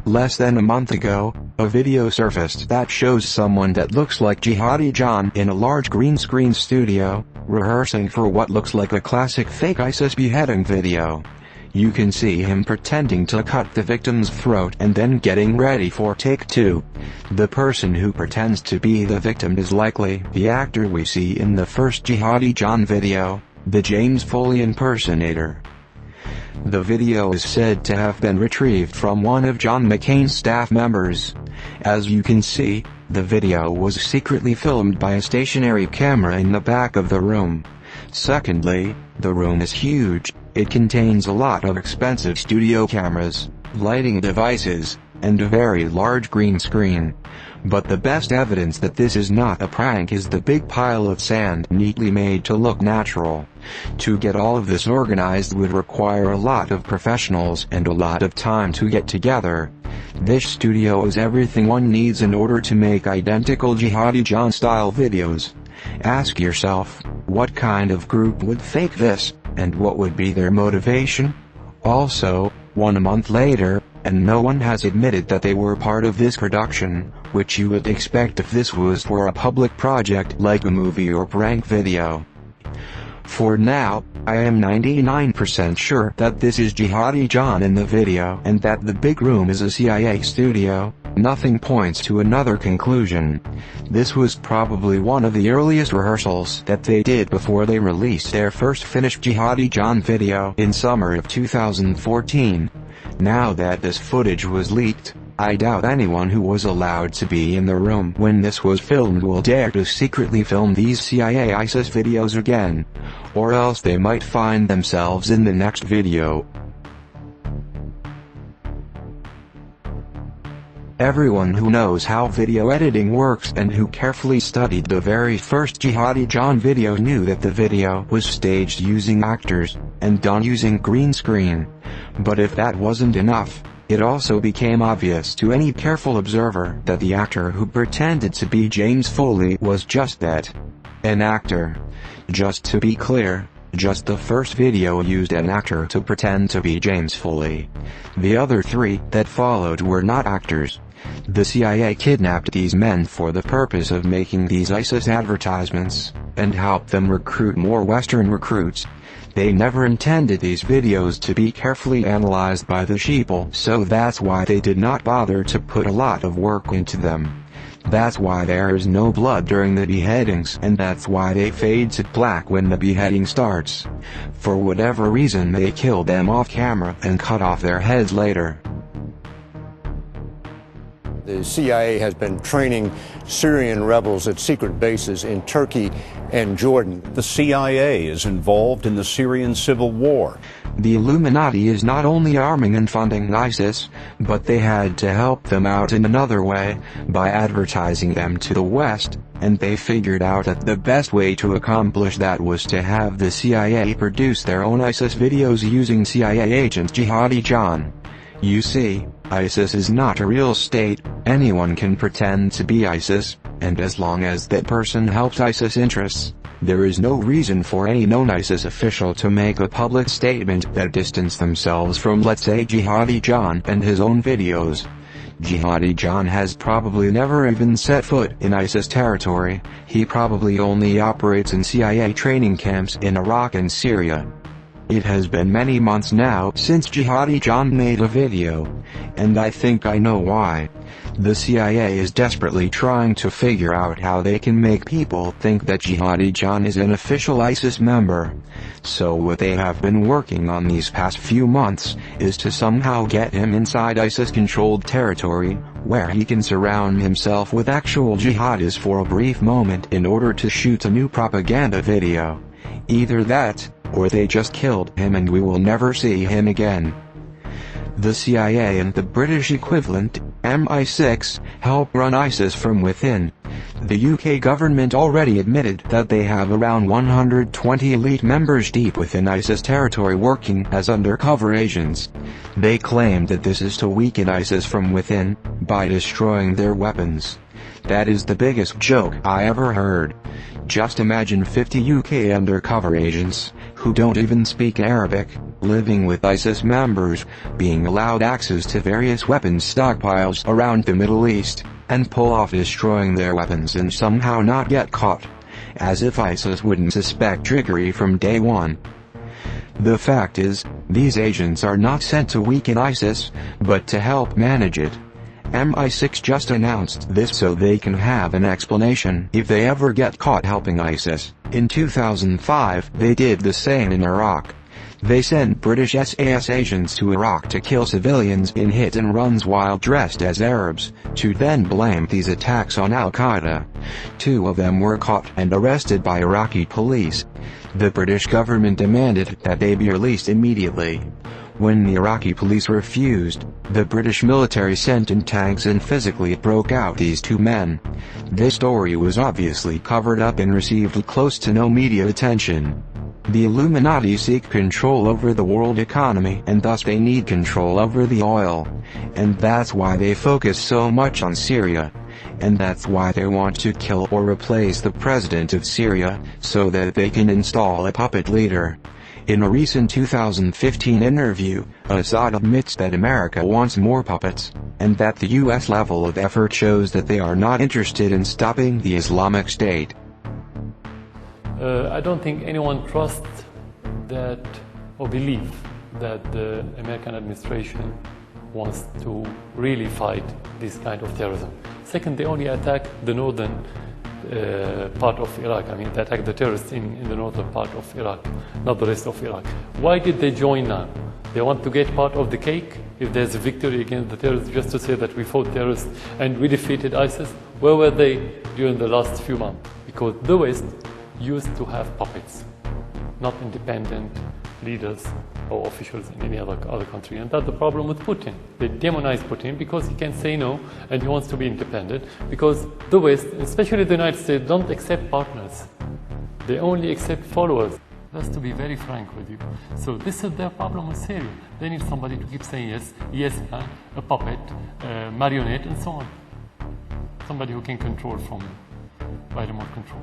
Less than a month ago, a video surfaced that shows someone that looks like Jihadi John in a large green screen studio, rehearsing for what looks like a classic fake ISIS beheading video. You can see him pretending to cut the victim's throat and then getting ready for take two. The person who pretends to be the victim is likely the actor we see in the first Jihadi John video, the James Foley impersonator. The video is said to have been retrieved from one of John McCain's staff members. As you can see, the video was secretly filmed by a stationary camera in the back of the room. Secondly, the room is huge. It contains a lot of expensive studio cameras, lighting devices, and a very large green screen. But the best evidence that this is not a prank is the big pile of sand neatly made to look natural. To get all of this organized would require a lot of professionals and a lot of time to get together. This studio is everything one needs in order to make identical Jihadi John style videos. Ask yourself, what kind of group would fake this, and what would be their motivation? Also, 1 month later, and no one has admitted that they were part of this production, which you would expect if this was for a public project like a movie or prank video. For now, I am 99% sure that this is Jihadi John in the video and that the big room is a CIA studio. Nothing points to another conclusion. This was probably one of the earliest rehearsals that they did before they released their first finished Jihadi John video in summer of 2014. Now that this footage was leaked, I doubt anyone who was allowed to be in the room when this was filmed will dare to secretly film these CIA ISIS videos again. Or else they might find themselves in the next video. Everyone who knows how video editing works and who carefully studied the very first Jihadi John video knew that the video was staged using actors, and done using green screen. But if that wasn't enough, it also became obvious to any careful observer that the actor who pretended to be James Foley was just that. An actor. Just to be clear, just the first video used an actor to pretend to be James Foley. The other 3 that followed were not actors. The CIA kidnapped these men for the purpose of making these ISIS advertisements, and helped them recruit more Western recruits. They never intended these videos to be carefully analyzed by the sheeple, so that's why they did not bother to put a lot of work into them. That's why there is no blood during the beheadings, and that's why they fade to black when the beheading starts. For whatever reason they killed them off camera and cut off their heads later. The CIA has been training Syrian rebels at secret bases in Turkey and Jordan. The CIA is involved in the Syrian civil war. The Illuminati is not only arming and funding ISIS, but they had to help them out in another way, by advertising them to the West, and they figured out that the best way to accomplish that was to have the CIA produce their own ISIS videos using CIA agent Jihadi John. You see, ISIS is not a real state. Anyone can pretend to be ISIS, and as long as that person helps ISIS interests, there is no reason for any known ISIS official to make a public statement that distance themselves from, let's say, Jihadi John and his own videos. Jihadi John has probably never even set foot in ISIS territory. He probably only operates in CIA training camps in Iraq and Syria. It has been many months now since Jihadi John made a video, and I think I know why. The CIA is desperately trying to figure out how they can make people think that Jihadi John is an official ISIS member. So what they have been working on these past few months is to somehow get him inside ISIS-controlled territory, where he can surround himself with actual jihadis for a brief moment in order to shoot a new propaganda video. Either that, or they just killed him and we will never see him again. The CIA and the British equivalent, MI6, help run ISIS from within. The UK government already admitted that they have around 120 elite members deep within ISIS territory working as undercover agents. They claim that this is to weaken ISIS from within, by destroying their weapons. That is the biggest joke I ever heard. Just imagine 50 UK undercover agents, who don't even speak Arabic, living with ISIS members, being allowed access to various weapons stockpiles around the Middle East, and pull off destroying their weapons and somehow not get caught. As if ISIS wouldn't suspect trickery from day one. The fact is, these agents are not sent to weaken ISIS, but to help manage it. MI6 just announced this so they can have an explanation if they ever get caught helping ISIS. In 2005, they did the same in Iraq. They sent British SAS agents to Iraq to kill civilians in hit-and-runs while dressed as Arabs, to then blame these attacks on Al-Qaeda. 2 of them were caught and arrested by Iraqi police. The British government demanded that they be released immediately. When the Iraqi police refused, the British military sent in tanks and physically broke out these 2 men. This story was obviously covered up and received close to no media attention. The Illuminati seek control over the world economy and thus they need control over the oil. And that's why they focus so much on Syria. And that's why they want to kill or replace the president of Syria, so that they can install a puppet leader. In a recent 2015 interview, Assad admits that America wants more puppets, and that the US level of effort shows that they are not interested in stopping the Islamic State. I don't think anyone trusts that or believes that the American administration wants to really fight this kind of terrorism. Second, they only attack the northern part of Iraq. I mean, they attack the terrorists in the northern part of Iraq, not the rest of Iraq. Why did they join now? They want to get part of the cake if there's a victory against the terrorists, just to say that we fought terrorists and we defeated ISIS. Where were they during the last few months? Because the West used to have puppets, not independent leaders or officials in any other country. And that's the problem with Putin. They demonize Putin because he can say no and he wants to be independent, because the West, especially the United States, don't accept partners. They only accept followers. That's to be very frank with you. So this is their problem with Syria. They need somebody to keep saying yes, yes, a puppet, marionette, and so on. Somebody who can control by remote control.